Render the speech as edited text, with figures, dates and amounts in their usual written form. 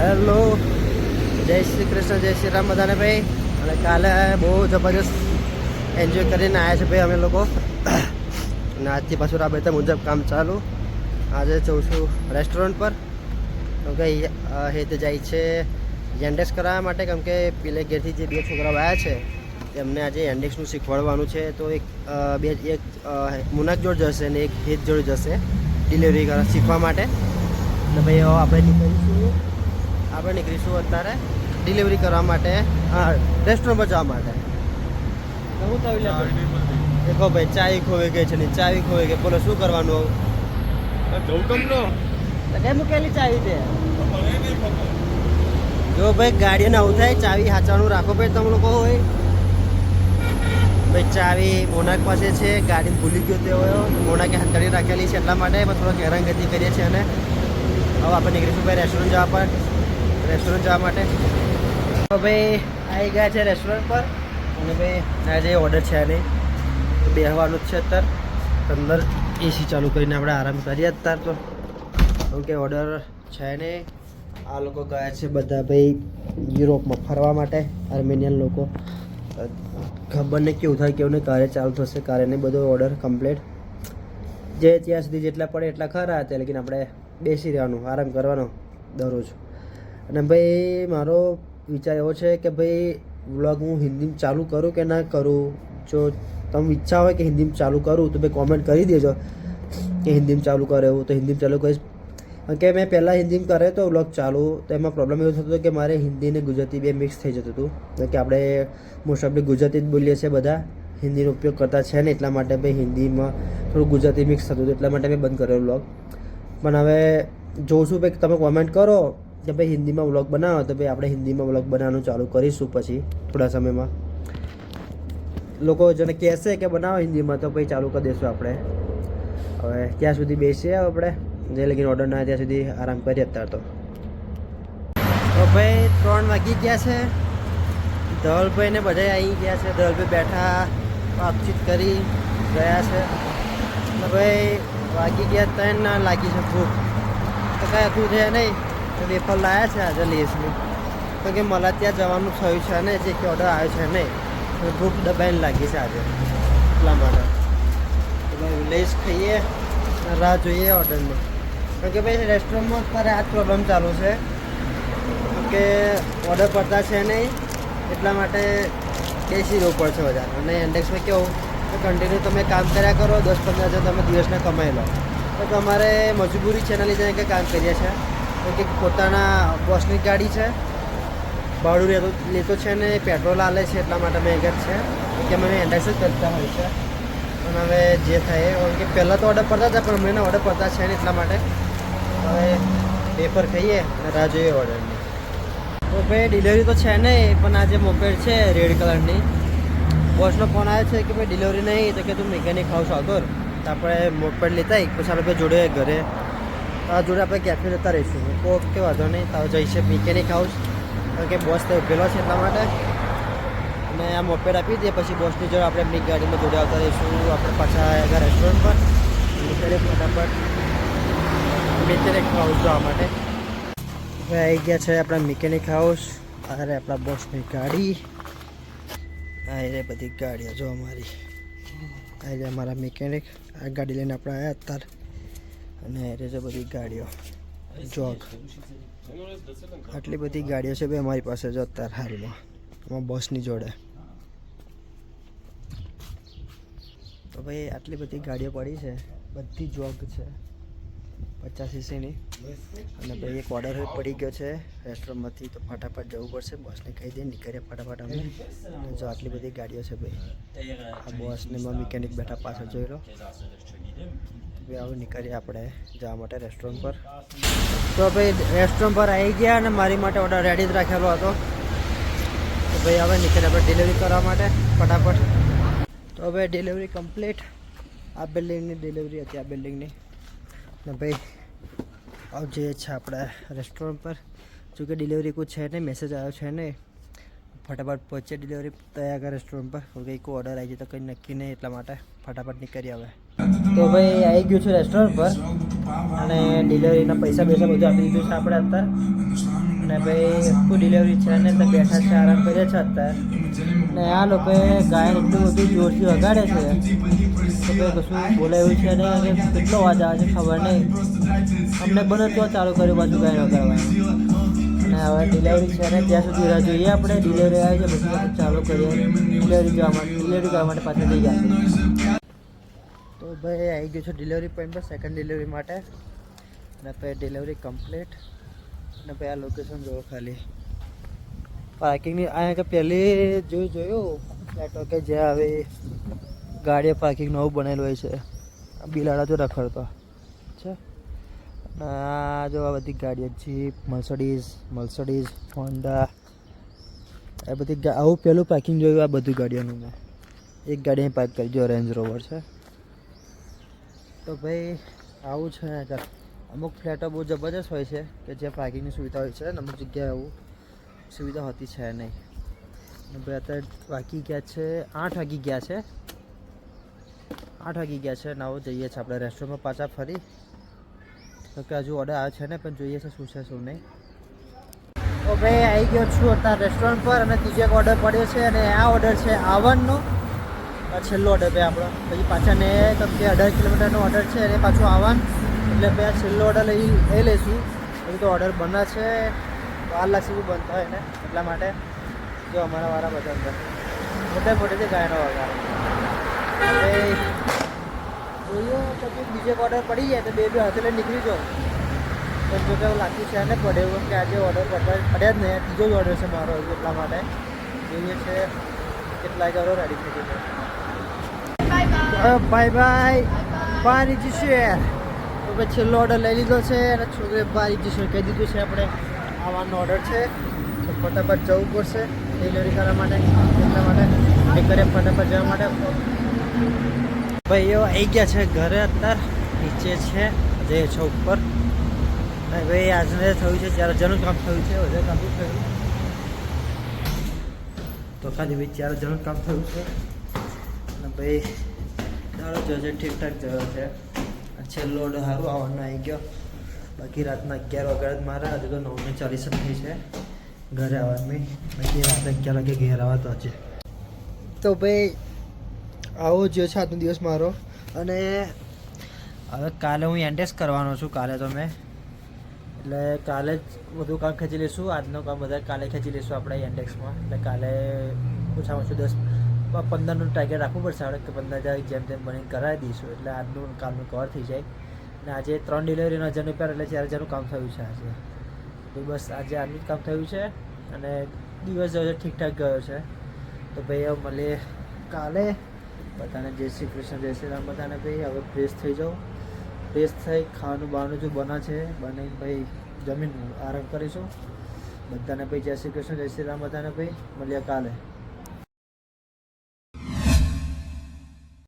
Hello, જય શ્રી કૃષ્ણ, જય શ્રી રામ બધાને ભાઈ. અને કાલે બહુ જબરજસ્ત એન્જોય કરીને આવ્યા છે ભાઈ અમે લોકો. અને આજથી પાછું રાબેતા મુજબ કામ ચાલુ. આજે જઉં છું રેસ્ટોરન્ટ પર, કેમ કે હેત જાય છે યેન્ડેક્સ કરાવવા માટે. કેમ કે પેલે ઘેરથી જે બે છોકરાઓ આવ્યા છે તેમને આજે યેન્ડેક્સનું શીખવાડવાનું છે. તો એક મુનાક જોડ જશે અને એક હેત જોડ જશે ડિલિવરી શીખવા માટે. અને ભાઈ આપણે નીકળીશું અત્યારે ડિલિવરી કરવા માટે રેસ્ટોરન્ટ પર જવા માટે. હું તો દેખો ભાઈ, ચાવી ખોવાઈ ગઈ છે ને ચાવી ખોવાઈ ગઈ. બોલો શું કરવાનું? કેમ મૂકેલી ચાવી છે? જો ભાઈ ગાડીને આવું થાય, ચાવી હાચવાનું રાખો ભાઈ તમે લોકો. હોય ભાઈ ચાવી મોનાક પાસે છે, ગાડી ભૂલી ગયો તે હોય. મોનાકે હંકારી રાખેલી છે, એટલા માટે થોડોક હેરાનગતિ કરીએ છીએ. અને હવે આપણે નીકળીશું ભાઈ રેસ્ટોરન્ટ જવા માટે. તો ભાઈ આવી ગયા છે રેસ્ટોરન્ટ પર. અને ભાઈ આજે ઓર્ડર છે નહીં, બેસવાનું જ છે. અત્યારે અંદર એસી ચાલુ કરીને આપણે આરામ કરીએ અત્યારે. તો કેમ કે ઓર્ડર છે નહીં. આ લોકો ગયા છે બધા ભાઈ યુરોપમાં ફરવા માટે, આર્મેનિયન લોકો. ખબર નહીં કેવું થાય કેવું નહીં, કારે ચાલુ થશે કારે નહીં. બધો ઓર્ડર કમ્પ્લીટ જે ત્યાં સુધી જેટલા પડે એટલા ખરા હતા. લેકિન આપણે બેસી રહેવાનું, આરામ કરવાનો દરરોજ. અને ભાઈ મારો વિચાર એવો છે કે ભાઈ વ્લોગ હું હિન્દીમાં ચાલુ કરું કે ના કરું. જો તમે ઈચ્છા હોય કે હિન્દીમાં ચાલુ કરું તો ભાઈ કોમેન્ટ કરી દેજો કે હિન્દીમાં ચાલુ કરે એવું. તો હિન્દીમાં ચાલુ કરીશ. કે મેં પહેલાં હિન્દીમાં કરે તો વ્લોગ ચાલુ, તો એમાં પ્રોબ્લેમ એવું થતો હતો કે મારે હિન્દી અને ગુજરાતી બે મિક્સ થઈ જતું હતું. કે આપણે મોસ્ટ ઓફલી ગુજરાતી જ બોલીએ છીએ બધા, હિન્દીનો ઉપયોગ કરતા છે ને. એટલા માટે ભાઈ હિન્દીમાં થોડું ગુજરાતી મિક્સ થતું હતું, એટલા માટે મેં બંધ કરેલો વ્લોગ. પણ હવે જોઉં છું ભાઈ, તમે કોમેન્ટ કરો કે ભાઈ હિન્દીમાં વ્લોગ બનાવો તો ભાઈ આપણે હિન્દીમાં વ્લોગ બનાવવાનું ચાલુ કરીશું. પછી થોડા સમયમાં લોકો જેને કહેશે કે બનાવો હિન્દીમાં તો ભાઈ ચાલુ કરી દઈશું આપણે. હવે ત્યાં સુધી બેસીએ આપણે, જે લગીને ઓર્ડર ના ત્યાં સુધી આરામ કરીએ અત્યારે. તો ભાઈ 3 વાગી ગયા છે. ધવલભાઈ ને બધા આવી ગયા છે. ધવલભાઈ બેઠા વાતચીત કરી ગયા છે. ભાઈ વાગી ગયા 3 ના લાગી છે ભૂખ. તો કાંઈ હતું છે નહીં, તો વેફર લાવ્યા છે આજે લેસની. તો કે મને ત્યાં જવાનું થયું છે ને, જે કે ઓર્ડર આવ્યો છે નહીં, ભૂખ દબાઈને લાગી છે આજે, એટલા માટે. તો ભાઈ લેસ ખાઈએ, રાહ જોઈએ ઓર્ડરની. કારણ કે ભાઈ રેસ્ટોરન્ટમાં અત્યારે આ જ પ્રોબ્લેમ ચાલુ છે કે ઓર્ડર પડતા છે નહીં, એટલા માટે બેસી રહેવું પડશે વધારે. અને ઇન્ડેક્સમાં કેવું કે કન્ટિન્યુ તમે કામ કર્યા કરો, 10-15 હજાર તમે દિવસને કમાઈ લો. તો તમારે મજબૂરી છે, એના લીધે કંઈ કામ કરીએ છીએ. કે પોતાના બોસની ગાડી છે, ભાડું લેતો છે ને પેટ્રોલ આલે છે, એટલા માટે મેં એક જ છે કે મને ઇન્ડેક્સ જ કરતા હોય છે. પણ હવે જે થાય કે પહેલાં તો ઓર્ડર પડતા હતા, પણ હમણાં ઓર્ડર પડતા છે ને, એટલા માટે હવે પેપર ખાઈએ અને રાહ જોઈએ ઓર્ડરની. તો ભાઈ ડિલિવરી તો છે નહીં, પણ આ જે મોપેડ છે રેડ કલરની, બોસનો ફોન આવ્યો છે કે ભાઈ ડિલિવરી નહીં, તો કે તું મિકેનિક હાઉસ આવતો. તો આપણે મોપેડ લેતા પછી આપણે જોડે ઘરે જોડે આપણે કેફે જતા રહીશું. ઓકે વાંધો નહીં, તો જઈશે મિકેનિક હાઉસ, કારણ કે બોસ તો ઉભેલો છે એટલા માટે. અને આ મોપેડ આપી દે પછી બોસની જોડે આપણે એમની ગાડીમાં જોડે આવતા રહીશું. આપણે પાછા આવ્યા રેસ્ટોરન્ટ પર ફટાફટ મિકેનિક હાઉસ જવા માટે. હવે આવી ગયા છે આપણા મિકેનિક હાઉસ. અરે આપણા બોસની ગાડી, આ રે બધી ગાડીઓ જો અમારી. આ રે અમારા મિકેનિક, આ ગાડી લઈને આપણે આવ્યા અત્યારે. અને એ છે બધી ગાડીઓ, જોગ આટલી બધી ગાડીઓ છે ભાઈ અમારી પાસે જો અત્યારે હાલમાં અમારા બોસની જોડે. તો ભાઈ આટલી બધી ગાડીઓ પડી છે, બધી જોગ છે 50 સીસીની. અને ભાઈ એક ઓર્ડર પડી ગયો છે રેસ્ટોરન્ટમાંથી, તો ફટાફટ જવું પડશે. બોસને કહી દે નીકળીએ ફટાફટ અમે. જો આટલી બધી ગાડીઓ છે ભાઈ, આ બોસને મિકેનિક બેઠા પાછળ જોઈ લો. આવું નીકળીએ આપણે જવા માટે રેસ્ટોરન્ટ પર. તો ભાઈ રેસ્ટોરન્ટ પર આવી ગયા અને મારી માટે ઓર્ડર રેડી જ રાખેલો હતો. તો ભાઈ હવે નીકળીએ આપણે ડિલિવરી કરવા માટે ફટાફટ. તો ભાઈ ડિલિવરી કમ્પ્લીટ. આ બિલ્ડિંગની ડિલિવરી હતી, આ બિલ્ડિંગની. ને ભાઈ જે છે આપણે રેસ્ટોરન્ટ પર, જોકે ડિલિવરી કોઈ છે નહીં, મેસેજ આવ્યો છે નહીં. ફટાફટ પહોંચે ડિલિવરી તૈયાર કરે રેસ્ટોરન્ટ પર. કંઈક ઓર્ડર આવી જાય તો કંઈ નક્કી નહીં, એટલા માટે ફટાફટ નીકળી આવે. તો ભાઈ આવી ગયું છે રેસ્ટોરન્ટ પર અને ડિલિવરીના પૈસા બધું આપી દીધું છે આપણે અત્યારે. અને ભાઈ કોઈ ડિલિવરી છે ને તો બેઠા છે, આરામ કરીએ છે અત્યારે. ને આ લોકોએ ગાયન એટલું બધું જોરથી વગાડે છે તો ભાઈ કશું બોલાયું છે નહીં, કે કેટલો અવાજ આવે છે ખબર નહીં. અમને બને તો ચાલુ કર્યું પાછું ગાયન વગાડવાનું. અને હવે ડિલિવરી છે ને ત્યાં સુધી રાહ જોઈએ આપણે. ડિલિવરી આવી છે પછી આપણે ચાલુ કરીએ ડિલિવરી કરવા માટે પાછા જઈ ગયા. તો ભાઈ આવી ગયું છે ડિલિવરી પોઈન્ટ પર સેકન્ડ ડિલિવરી માટે. અને પછી ડિલિવરી કમ્પ્લીટ. અને પછી આ લોકેશન જોવો ખાલી પાર્કિંગની. અહીંયા કે પહેલી જોયું ફ્લેટો કે જ્યાં હવે ગાડીઓ પાર્કિંગ નવું બનેલું હોય છે. બિલાડા તો રખડતો છે. અને આ જો આ બધી ગાડીઓ જીપ, મર્સિડીઝ, હોન્ડા, એ બધી આવું પહેલું પાર્કિંગ જોયું આ બધી ગાડીઓનું. મેં એક ગાડી અહીં પાર્ક કરી જો રેન્જ રોવર છે. તો ભાઈ આવું છે. અમુક ફ્લેટો બહુ જબરજસ્ત હોય છે કે જ્યાં પાર્કિંગની સુવિધા હોય છે, અને અમુક જગ્યાએ આવું સુવિધા હોતી છે નહીં. અને ભાઈ અત્યારે વાગી ગયા છે 8 વાગી ગયા છે. 8 વાગી ગયા છે. અને આવું જઈએ છીએ આપણે રેસ્ટોરન્ટમાં પાછા ફરી. તો કે હજુ ઓર્ડર આવે છે ને પણ જોઈએ છે શું છે શું નહીં. તો ભાઈ આવી ગયો છું અત્યારે રેસ્ટોરન્ટ પર. અને ત્રીજો એક ઓર્ડર પડ્યો છે અને આ ઓર્ડર છે આવનનો. છેલ્લો ઓર્ડર ભાઈ આપણો. પછી પાછા ને કેમ કે 18 કિલોમીટરનો ઓર્ડર છે અને પાછું આવન. એટલે ભાઈ આ છેલ્લો ઓર્ડર લઈ લઈશું. હજુ તો ઓર્ડર બના છે, વાર લાગશે બી બનતા હોય ને એટલા માટે. જો અમારા વાળા બધા અંદર મોટેથી ગાયનો વગાડે. જોઈએ પછી બીજો ઓર્ડર પડી જાય તો બે હાથે લઈને નીકળી જાઉં. પણ જો કે એવું લાગતું છે ને પડે એવું કે આજે ઓર્ડર પડ્યા જ નહીં. ત્રીજો જ ઓર્ડર છે મારો એટલા માટે. જોઈએ છે કેટલા કરો રેડી થઈ ગયો. બાય બાય પાણી જશે. તો પછી છેલ્લો ઓર્ડર લઈ લીધો છે અને છોકરે બારી જશે કહી દીધું છે આપણે આવવાનો ઓર્ડર છે. તો ફટાફટ જવું પડશે ડિલિવરી કરવા માટે. એટલા માટે એ કરે ફટાફટ જવા માટે. ભાઈઓ આવી ગયા છે ઘરે. અત્યારે નીચે છે, જઈએ છે ઉપર. અને ભાઈ આજને થયું છે 4000નું કામ થયું છે. વધારે કામ થયું તો ખાલી ભાઈ 4000નું કામ થયું છે. અને ભાઈ સારો જશે, ઠીકઠાક જયો છે. છેલ્લો ઓર્ડર સારું આવવાનો આવી ગયો. બાકી રાતના 11 વાગ્યા જ મારા. હજુ તો 9:40 થઈ છે ઘરે આવવાની. બાકી રાતે 11 વાગે ઘેર આવવા તો છે. તો ભાઈ આવો જ છે આજનો દિવસ મારો. અને હવે કાલે હું એન્ડેસ કરવાનો છું. કાલે તો મેં એટલે કાલે જ બધું કામ ખેંચી લઈશું. આજનું કામ બધા કાલે ખેંચી લઈશું આપણે ઇન્ડેક્સમાં. એટલે કાલે ઓછામાં ઓછું 10-15નું ટાર્ગેટ રાખવું પડશે આપણે કે 15,000 જેમ તેમ બની કરાવી દઈશું. એટલે આજનું કામનું કવર થઈ જાય. અને આજે 3 ડિલિવરીનો 1000 રૂપિયા એટલે 4000નું કામ થયું છે આજે. તો બસ આજે આજનું જ કામ થયું છે. અને દિવસ જો ઠીકઠાક ગયો છે. તો ભાઈ હવે મળીએ કાલે. બધાને જય શ્રી કૃષ્ણ, જય શ્રી રામ બધાને. ભાઈ હવે ફ્રેશ થઈ જાઉં. ફ્રેશ થઈ ખાવાનું બાવાનું જો બના છે બનાવીને ભાઈ જમીન આરામ કરીશું. બધાને ભાઈ જય શ્રી કૃષ્ણ, જય શ્રી રામ બધાને. ભાઈ મળીએ કાલે.